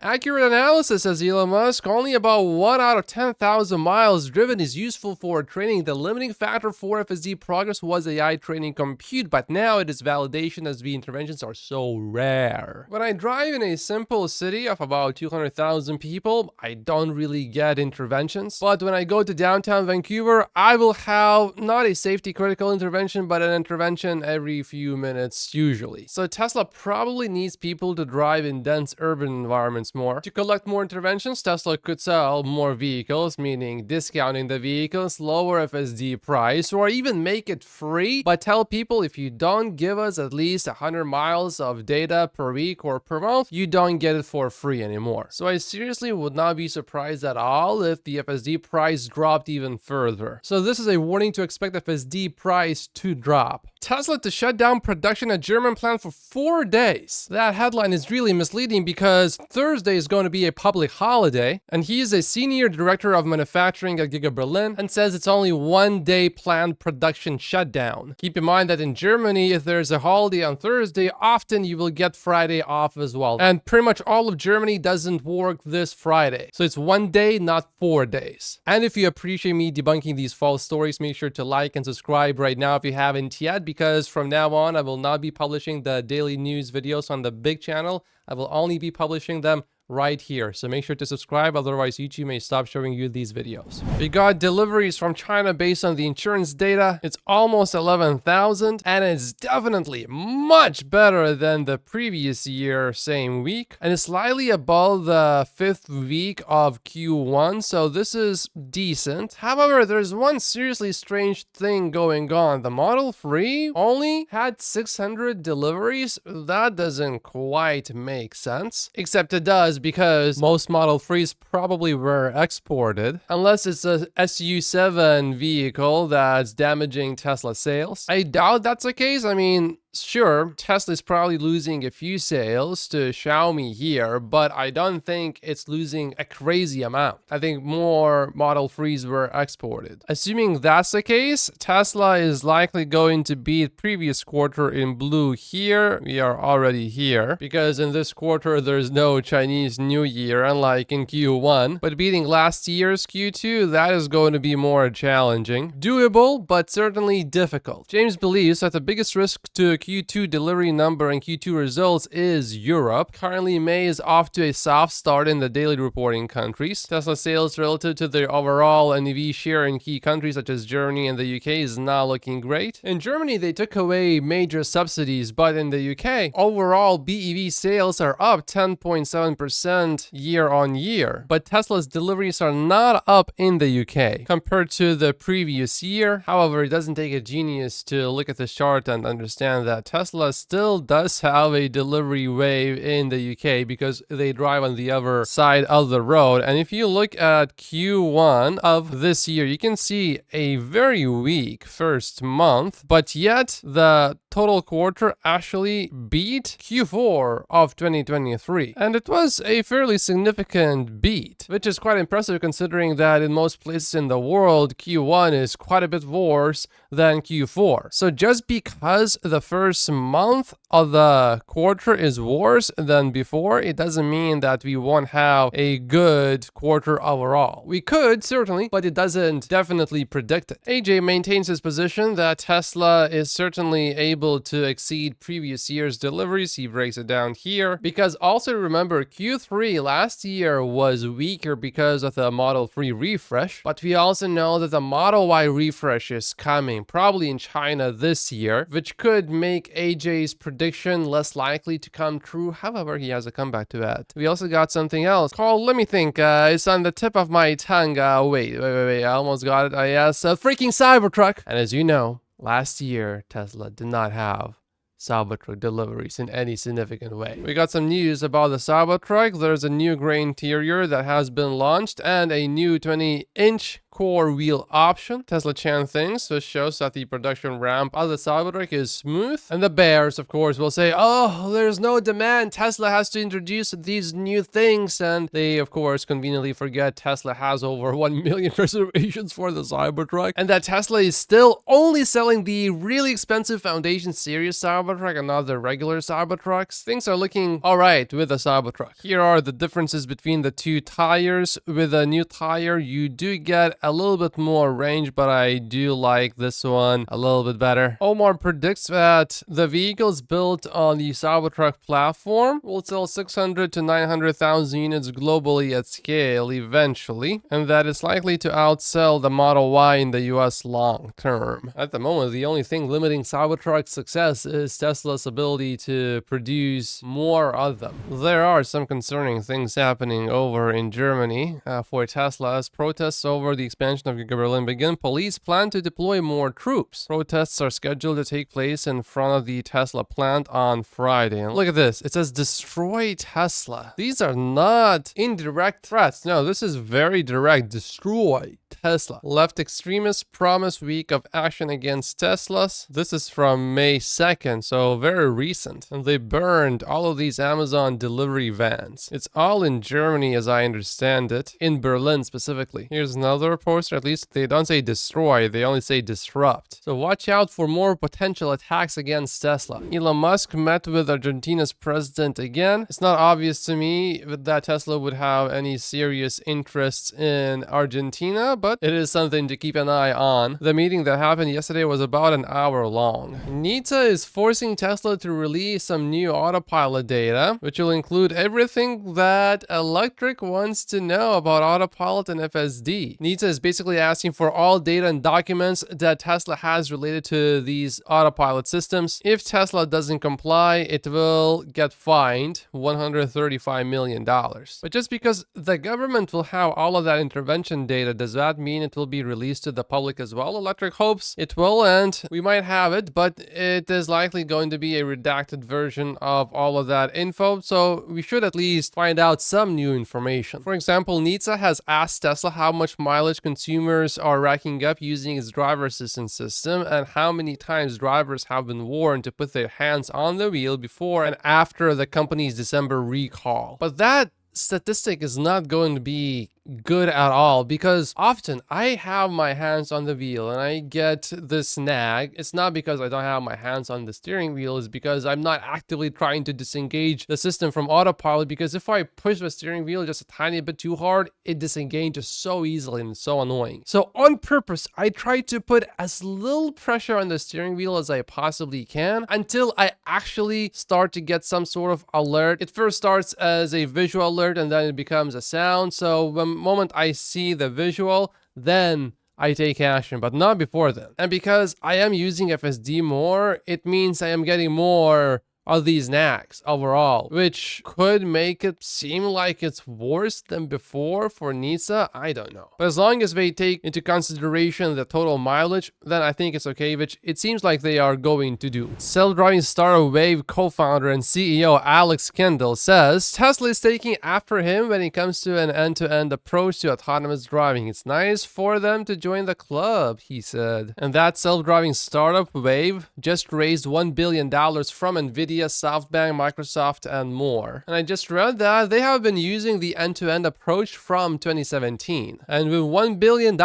Accurate analysis, says Elon Musk. Only about 1 out of 10,000 miles driven is useful for training. The limiting factor for FSD progress was AI training compute, but now it is validation as the interventions are so rare. When I drive in a simple city of about 200,000 people, I don't really get interventions. But when I go to downtown Vancouver, I will have not a safety critical intervention, but an intervention every few minutes usually. So Tesla probably needs people to drive in dense urban environments more. To collect more interventions, Tesla could sell more vehicles, meaning discounting the vehicles, lower FSD price, or even make it free, but tell people if you don't give us at least 100 miles of data per week or per month, you don't get it for free anymore. So I seriously would not be surprised at all if the FSD price dropped even further. So this is a warning to expect FSD price to drop. Tesla to shut down production at German plant for 4 days. That headline is really misleading because Thursday is going to be a public holiday, and he is a senior director of manufacturing at Giga Berlin and says it's only 1 day planned production shutdown. Keep in mind that in Germany, if there's a holiday on Thursday, often you will get Friday off as well. And pretty much all of Germany doesn't work this Friday. So it's 1 day, not 4 days. And if you appreciate me debunking these false stories, make sure to like and subscribe right now if you haven't yet, because from now on, I will not be publishing the daily news videos on the big channel. I will only be publishing them right here. So make sure to subscribe, otherwise YouTube may stop showing you these videos. We got deliveries from China based on the insurance data. It's almost 11,000, and it's definitely much better than the previous year same week, and it's slightly above the 5th week of Q1, so this is decent. However, there's one seriously strange thing going on. The Model 3 only had 600 deliveries. That doesn't quite make sense, except it does, because most Model 3s probably were exported, unless it's a SU7 vehicle that's damaging Tesla sales. I doubt that's the case. I mean, sure, Tesla's probably losing a few sales to Xiaomi here, but I don't think it's losing a crazy amount. I think more Model 3s were exported. Assuming that's the case, Tesla is likely going to beat previous quarter in blue here. We are already here, because in this quarter there's no Chinese New Year, unlike in Q1. But beating last year's Q2, that is going to be more challenging. Doable, but certainly difficult. James believes that the biggest risk to Q2 delivery number and Q2 results is Europe. Currently, May is off to a soft start in the daily reporting countries. Tesla sales relative to their overall NEV share in key countries such as Germany and the UK is not looking great. In Germany, they took away major subsidies, but in the UK, overall BEV sales are up 10.7% year on year. But Tesla's deliveries are not up in the UK compared to the previous year. However, it doesn't take a genius to look at the chart and understand that Tesla still does have a delivery wave in the UK because they drive on the other side of the road. And if you look at Q1 of this year, you can see a very weak first month, but yet the total quarter actually beat Q4 of 2023. And it was a fairly significant beat, which is quite impressive considering that in most places in the world, Q1 is quite a bit worse than Q4. So just because the first month of the quarter is worse than before, it doesn't mean that we won't have a good quarter overall. We could, certainly, but it doesn't definitely predict it. AJ maintains his position that Tesla is certainly able to exceed previous year's deliveries. He breaks it down here, because also remember, Q3 last year was weaker because of the Model 3 refresh, but we also know that the Model Y refresh is coming, probably in China this year, which could make AJ's prediction less likely to come true. However, he has a comeback to that. We also got something else called, let me think, it's on the tip of my tongue. Wait, I almost got it. Yes, freaking Cybertruck. And as you know, last year, Tesla did not have Cybertruck deliveries in any significant way. We got some news about the Cybertruck. There's a new gray interior that has been launched and a new 20-inch core wheel option. Tesla Chan thinks this shows that the production ramp of the Cybertruck is smooth. And the bears, of course, will say, oh, there's no demand. Tesla has to introduce these new things. And they, of course, conveniently forget Tesla has over 1 million reservations for the Cybertruck. And that Tesla is still only selling the really expensive Foundation Series Cybertruck and not the regular Cybertrucks. Things are looking all right with the Cybertruck. Here are the differences between the two tires. With a new tire, you do get a little bit more range, but I do like this one a little bit better. Omar predicts that the vehicles built on the Cybertruck platform will sell 600 to 900,000 units globally at scale eventually, and that it's likely to outsell the Model Y in the US long term. At the moment, the only thing limiting Cybertruck's success is Tesla's ability to produce more of them. There are some concerning things happening over in Germany for Tesla as protests over the expansion of Giga Berlin begin. Police plan to deploy more troops. Protests are scheduled to take place in front of the Tesla plant on Friday. And look at this. It says destroy Tesla. These are not indirect threats. No, this is very direct. Destroy Tesla. Left extremists promise week of action against Teslas. This is from May 2nd, so very recent. And they burned all of these Amazon delivery vans. It's all in Germany as I understand it, in Berlin specifically. Here's another poster. At least they don't say destroy, they only say disrupt. So watch out for more potential attacks against Tesla. Elon Musk met with Argentina's president again. It's not obvious to me that Tesla would have any serious interests in Argentina, but it is something to keep an eye on. The meeting that happened yesterday was about an hour long. NHTSA is forcing Tesla to release some new autopilot data, which will include everything that Electric wants to know about autopilot and FSD. NHTSA is basically asking for all data and documents that Tesla has related to these autopilot systems. If Tesla doesn't comply, it will get fined $135 million. But just because the government will have all of that intervention data, does that mean it will be released to the public as well? Electric hopes it will, and we might have it, but it is likely going to be a redacted version of all of that info, so we should at least find out some new information. For example, NHTSA has asked Tesla how much mileage consumers are racking up using its driver assistance system and how many times drivers have been warned to put their hands on the wheel before and after the company's December recall. But that statistic is not going to be good at all, because often I have my hands on the wheel and I get this nag. It's not because I don't have my hands on the steering wheel, it's because I'm not actively trying to disengage the system from autopilot, because if I push the steering wheel just a tiny bit too hard, it disengages so easily and it's so annoying. So on purpose, I try to put as little pressure on the steering wheel as I possibly can until I actually start to get some sort of alert. It first starts as a visual alert and then it becomes a sound. So the moment I see the visual, then I take action, but not before then. And because I am using FSD more, it means I am getting more of these nags overall, which could make it seem like it's worse than before for NHTSA. I don't know. But as long as they take into consideration the total mileage, then I think it's okay, which it seems like they are going to do. Self-driving startup Wave co-founder and CEO Alex Kendall says Tesla is taking after him when it comes to an end-to-end approach to autonomous driving. It's nice for them to join the club, he said. And that self-driving startup Wave just raised $1 billion from NVIDIA, SoftBank, Microsoft, and more. And I just read that they have been using the end-to-end approach from 2017. And with $1 billion,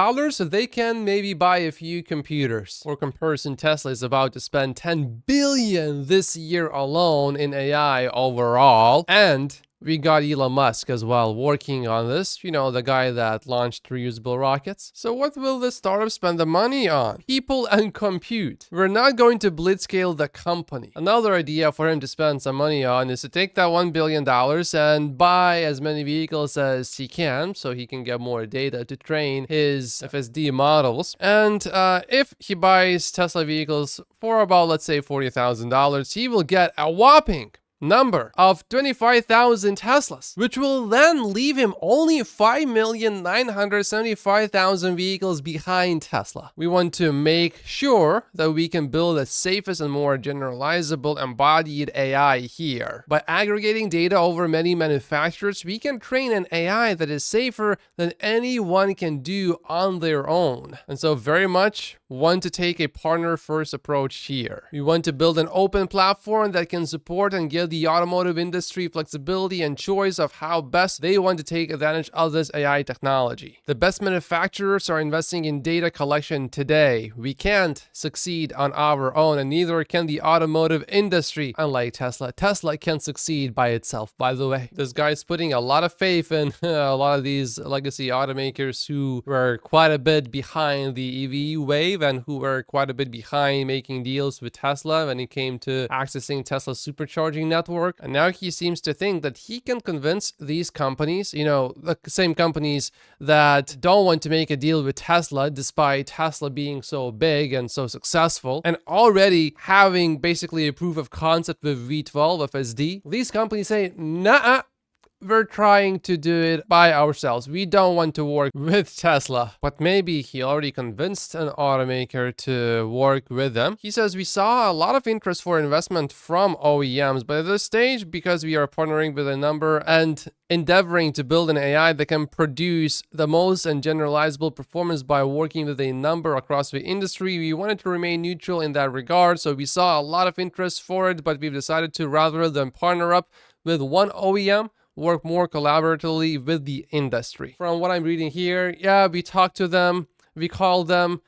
they can maybe buy a few computers. For comparison, Tesla is about to spend $10 billion this year alone in AI overall. And we got Elon Musk as well working on this, you know, the guy that launched reusable rockets. So what will this startup spend the money on? People and compute. We're not going to blitzscale the company. Another idea for him to spend some money on is to take that $1 billion and buy as many vehicles as he can, so he can get more data to train his FSD models. And if he buys Tesla vehicles for about, let's say, $40,000, he will get a whopping number of 25,000 Teslas, which will then leave him only 5,975,000 vehicles behind Tesla. We want to make sure that we can build the safest and more generalizable embodied AI here. By aggregating data over many manufacturers, we can train an AI that is safer than anyone can do on their own. And so very much want to take a partner-first approach here. We want to build an open platform that can support and give the automotive industry flexibility and choice of how best they want to take advantage of this AI technology. The best manufacturers are investing in data collection today. We can't succeed on our own, and neither can the automotive industry. Unlike Tesla, Tesla can succeed by itself, by the way. This guy's putting a lot of faith in a lot of these legacy automakers who were quite a bit behind the EV wave and who were quite a bit behind making deals with Tesla when it came to accessing Tesla's supercharging network. And now he seems to think that he can convince these companies, the same companies that don't want to make a deal with Tesla despite Tesla being so big and so successful and already having basically a proof of concept with V12 FSD. These companies say, nah, we're trying to do it by ourselves. We don't want to work with Tesla. But maybe he already convinced an automaker to work with them. He says, we saw a lot of interest for investment from OEMs, but at this stage, because we are partnering with a number and endeavoring to build an AI that can produce the most and generalizable performance by working with a number across the industry, we wanted to remain neutral in that regard. So we saw a lot of interest for it, but we've decided to, rather than partner up with one OEM, work more collaboratively with the industry. From what I'm reading here, yeah, we talked to them, we called them,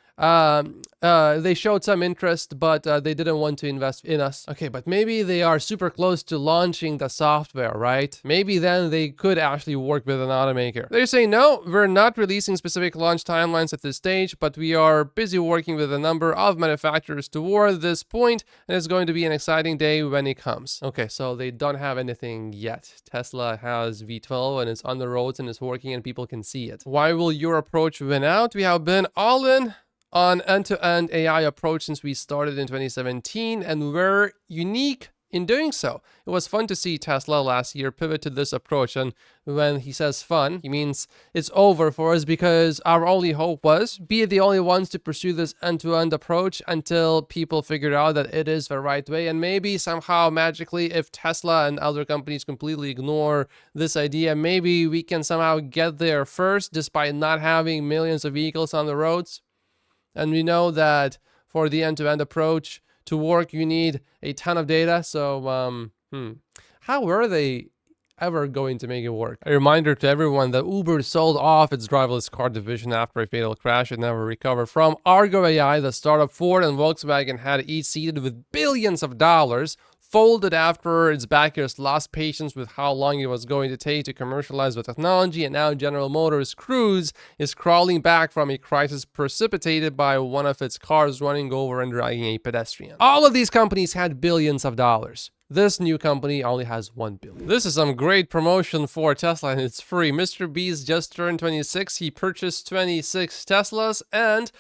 they showed some interest, but they didn't want to invest in us. Okay, but maybe they are super close to launching the software, right? Maybe then they could actually work with an automaker. They're saying, no, we're not releasing specific launch timelines at this stage, but we are busy working with a number of manufacturers toward this point, and it's going to be an exciting day when it comes. Okay, so they don't have anything yet. Tesla has V12 and it's on the roads and it's working and people can see it. Why will your approach win out? We have been all in on end-to-end AI approach since we started in 2017, and we're unique in doing so. It was fun to see Tesla last year pivot to this approach, and when he says fun, he means it's over for us because our only hope was be the only ones to pursue this end-to-end approach until people figured out that it is the right way, and maybe somehow magically, if Tesla and other companies completely ignore this idea, maybe we can somehow get there first despite not having millions of vehicles on the roads. And we know that for the end-to-end approach to work, you need a ton of data. So, how were they ever going to make it work? A reminder to everyone that Uber sold off its driverless car division after a fatal crash and never recovered from. Argo AI, the startup Ford and Volkswagen had each seeded with billions of dollars, folded after its backers lost patience with how long it was going to take to commercialize the technology, and now General Motors Cruise is crawling back from a crisis precipitated by one of its cars running over and dragging a pedestrian. All of these companies had billions of dollars. This new company only has 1 billion. This is some great promotion for Tesla, and it's free. Mr. Beast just turned 26. He purchased 26 Teslas, and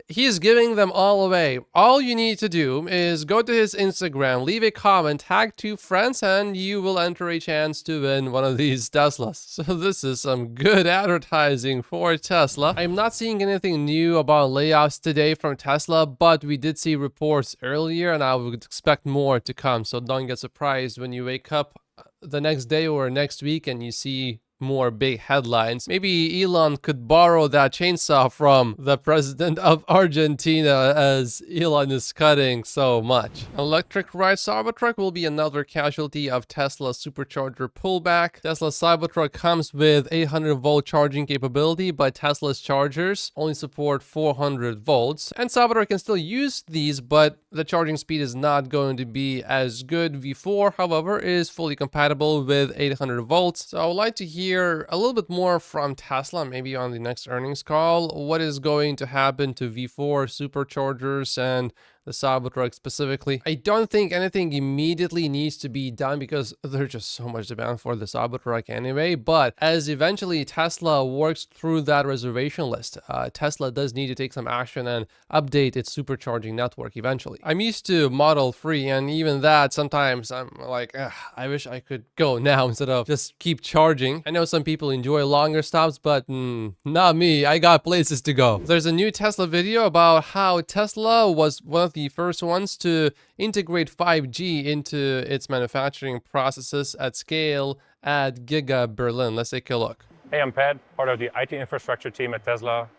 he's giving them all away. All you need to do is go to his Instagram, leave a comment, tag 2 friends, and you will enter a chance to win one of these Teslas. So this is some good advertising for Tesla. I'm not seeing anything new about layoffs today from Tesla, but we did see reports earlier, and I would expect more to come. So don't get surprised when you wake up the next day or next week and you see more big headlines. Maybe Elon could borrow that chainsaw from the president of Argentina, as Elon is cutting so much. Electric ride Cybertruck will be another casualty of Tesla's supercharger pullback. Tesla's Cybertruck comes with 800-volt charging capability, but Tesla's chargers only support 400 volts. And Cybertruck can still use these, but the charging speed is not going to be as good. V4, however, is fully compatible with 800 volts. So I would like to hear a little bit more from Tesla, maybe on the next earnings call. What is going to happen to V4 superchargers and the Cybertruck specifically. I don't think anything immediately needs to be done because there's just so much demand for the Cybertruck anyway. But as eventually Tesla works through that reservation list, Tesla does need to take some action and update its supercharging network eventually. I'm used to Model 3, and even that sometimes I'm like, I wish I could go now instead of just keep charging. I know some people enjoy longer stops, but not me. I got places to go. There's a new Tesla video about how Tesla was one of the first ones to integrate 5G into its manufacturing processes at scale at Giga Berlin. Let's take a look. Hey, I'm Pat, part of the IT infrastructure team at Tesla.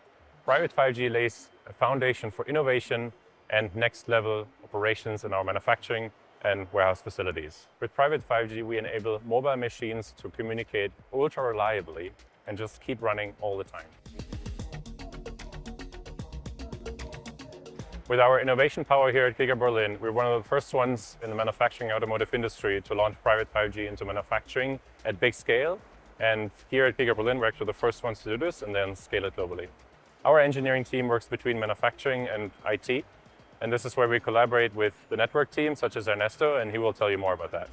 Private 5G lays a foundation for innovation and next level operations in our manufacturing and warehouse facilities. With private 5G, we enable mobile machines to communicate ultra reliably and just keep running all the time. With our innovation power here at Giga Berlin, we're one of the first ones in the manufacturing automotive industry to launch private 5G into manufacturing at big scale. And here at Giga Berlin, we're actually the first ones to do this and then scale it globally. Our engineering team works between manufacturing and IT. And this is where we collaborate with the network team, such as Ernesto, and he will tell you more about that.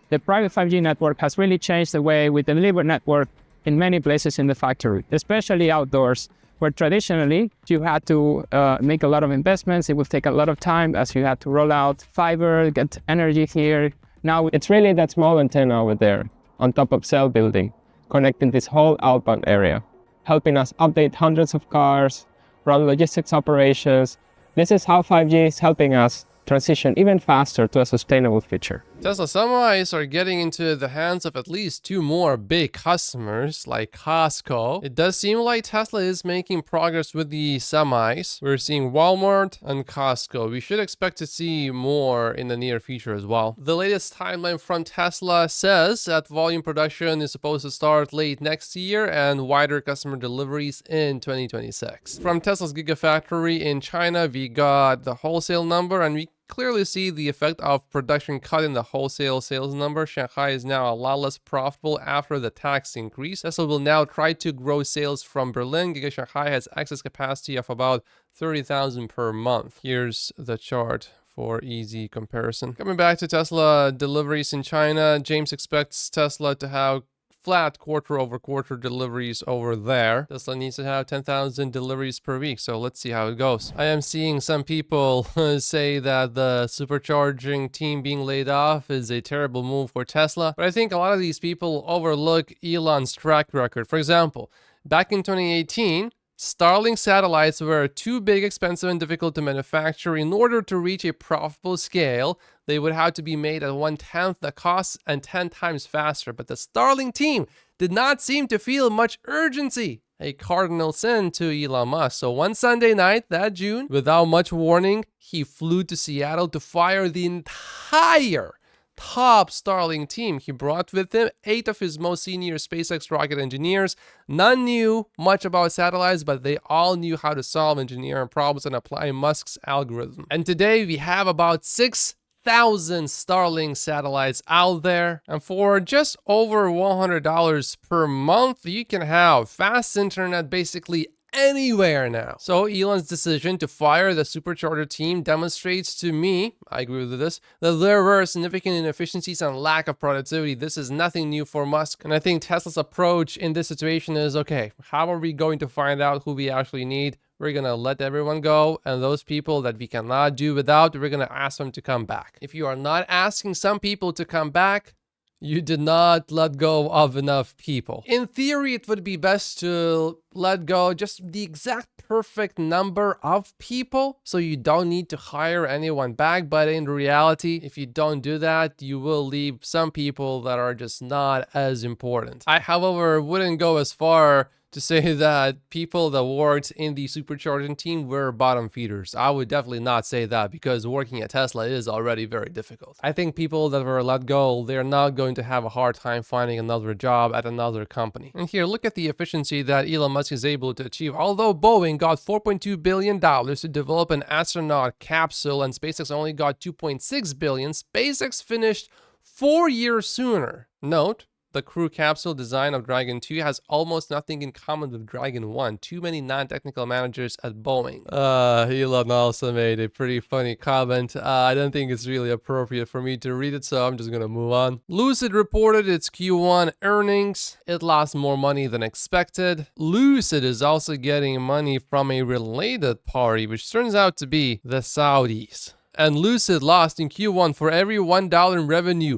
The private 5G network has really changed the way we deliver network in many places in the factory, especially outdoors, where traditionally you had to make a lot of investments. It would take a lot of time as you had to roll out fiber, get energy here. Now it's really that small antenna over there on top of cell building, connecting this whole outbound area, helping us update hundreds of cars, run logistics operations. This is how 5G is helping us transition even faster to a sustainable future. Tesla semis are getting into the hands of at least 2 more big customers like Costco. It does seem like Tesla is making progress with the semis. We're seeing Walmart and Costco. We should expect to see more in the near future as well. The latest timeline from Tesla says that volume production is supposed to start late next year and wider customer deliveries in 2026. From Tesla's Gigafactory in China, we got the wholesale number, and we clearly see the effect of production cut in the wholesale sales number. Shanghai is now a lot less profitable after the tax increase. Tesla will now try to grow sales from Berlin. Giga Shanghai has excess capacity of about 30,000 per month. Here's the chart for easy comparison. Coming back to Tesla deliveries in China, James expects Tesla to have flat quarter-over-quarter deliveries over there. Tesla needs to have 10,000 deliveries per week, so let's see how it goes. I am seeing some people say that the supercharging team being laid off is a terrible move for Tesla, but I think a lot of these people overlook Elon's track record. For example, back in 2018, Starlink satellites were too big, expensive, and difficult to manufacture. In order to reach a profitable scale, they would have to be made at 1/10 the cost and 10 times faster. But the Starlink team did not seem to feel much urgency, a cardinal sin to Elon Musk. So one Sunday night that June, without much warning, he flew to Seattle to fire the entire top Starlink team. He brought with him 8 of his most senior SpaceX rocket engineers. None knew much about satellites, but they all knew how to solve engineering problems and apply Musk's algorithm. And today we have about 6,000 Starlink satellites out there. And for just over $100 per month, you can have fast internet basically anywhere now. So Elon's decision to fire the supercharger team demonstrates to me, I agree with this, that there were significant inefficiencies and lack of productivity. This is nothing new for Musk. And I think Tesla's approach in this situation is, okay, how are we going to find out who we actually need? We're going to let everyone go, and those people that we cannot do without, we're going to ask them to come back. If you are not asking some people to come back, you did not let go of enough people. In theory, it would be best to let go just the exact perfect number of people so you don't need to hire anyone back. But in reality, if you don't do that, you will leave some people that are just not as important. I, however, wouldn't go as far to say that people that worked in the supercharging team were bottom feeders. I would definitely not say that, because working at Tesla is already very difficult. I think people that were let go, they're not going to have a hard time finding another job at another company. And here, look at the efficiency that Elon Musk is able to achieve. Although Boeing got $4.2 billion to develop an astronaut capsule and SpaceX only got $2.6 billion, SpaceX finished 4 years sooner. Note, the crew capsule design of Dragon 2 has almost nothing in common with Dragon 1. Too many non-technical managers at Boeing. Elon also made a pretty funny comment. I don't think it's really appropriate for me to read it, so I'm just gonna move on. Lucid reported its Q1 earnings. It lost more money than expected. Lucid is also getting money from a related party, which turns out to be the Saudis. And Lucid lost in Q1 for every $1 in revenue,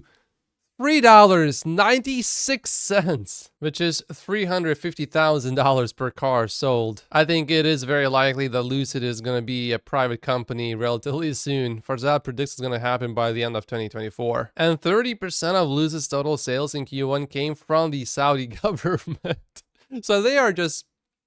$3.96, which is $350,000 per car sold. I think it is very likely that Lucid is going to be a private company relatively soon. Farzad predicts it's going to happen by the end of 2024. And 30% of Lucid's total sales in Q1 came from the Saudi government. So they are just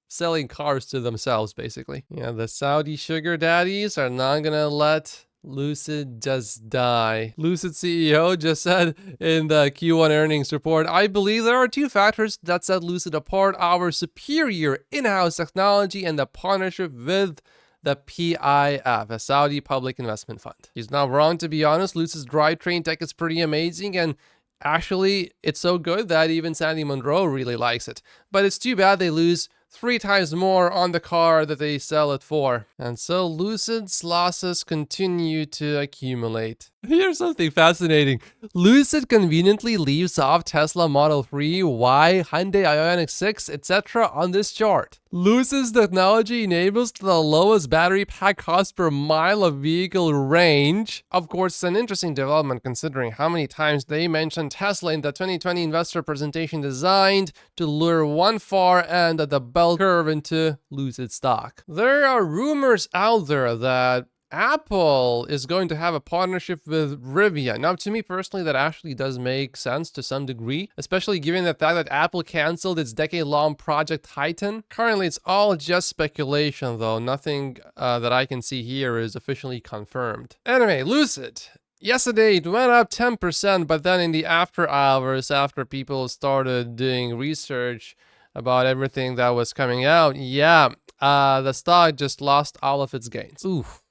selling cars to themselves, basically. Yeah, the Saudi sugar daddies are not going to let Lucid just die. Lucid CEO just said in the Q1 earnings report, "I believe there are two factors that set Lucid apart: our superior in-house technology and the partnership with the PIF, a Saudi public investment fund." He's not wrong, to be honest. Lucid's drivetrain tech is pretty amazing, and actually it's so good that even Sandy Monroe really likes it. But it's too bad they lose 3 times more on the car that they sell it for. And so Lucid's losses continue to accumulate. Here's something fascinating. Lucid conveniently leaves off Tesla Model 3, Y, Hyundai Ioniq 6, etc. on this chart. Lucid's technology enables the lowest battery pack cost per mile of vehicle range. Of course, it's an interesting development considering how many times they mentioned Tesla in the 2020 investor presentation, designed to lure one far end of the bell curve into Lucid stock. There are rumors out there that Apple is going to have a partnership with Rivian. Now, to me personally, that actually does make sense to some degree, especially given the fact that Apple canceled its decade-long Project Titan. Currently, it's all just speculation, though. Nothing that I can see here is officially confirmed. Anyway, Lucid. Yesterday, it went up 10%, but then in the after hours, after people started doing research about everything that was coming out, the stock just lost all of its gains. Oof.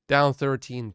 Down 13%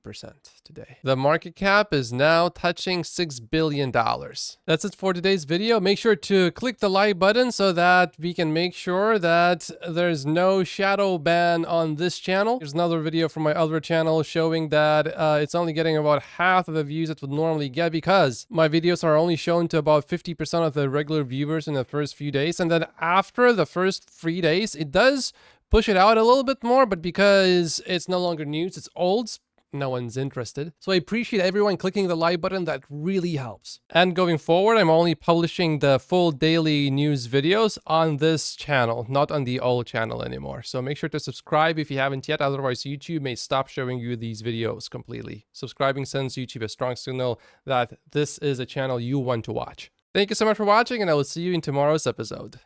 today. The market cap is now touching $6 billion. That's it for today's video. Make sure to click the like button so that we can make sure that there's no shadow ban on this channel. There's another video from my other channel showing that it's only getting about half of the views it would normally get because my videos are only shown to about 50% of the regular viewers in the first few days. And then after the first 3 days, it does push it out a little bit more, but because it's no longer news, it's old, no one's interested. So I appreciate everyone clicking the like button. That really helps. And going forward, I'm only publishing the full daily news videos on this channel, not on the old channel anymore. So make sure to subscribe if you haven't yet, otherwise YouTube may stop showing you these videos completely. Subscribing sends YouTube a strong signal that this is a channel you want to watch. Thank you so much for watching, and I will see you in tomorrow's episode.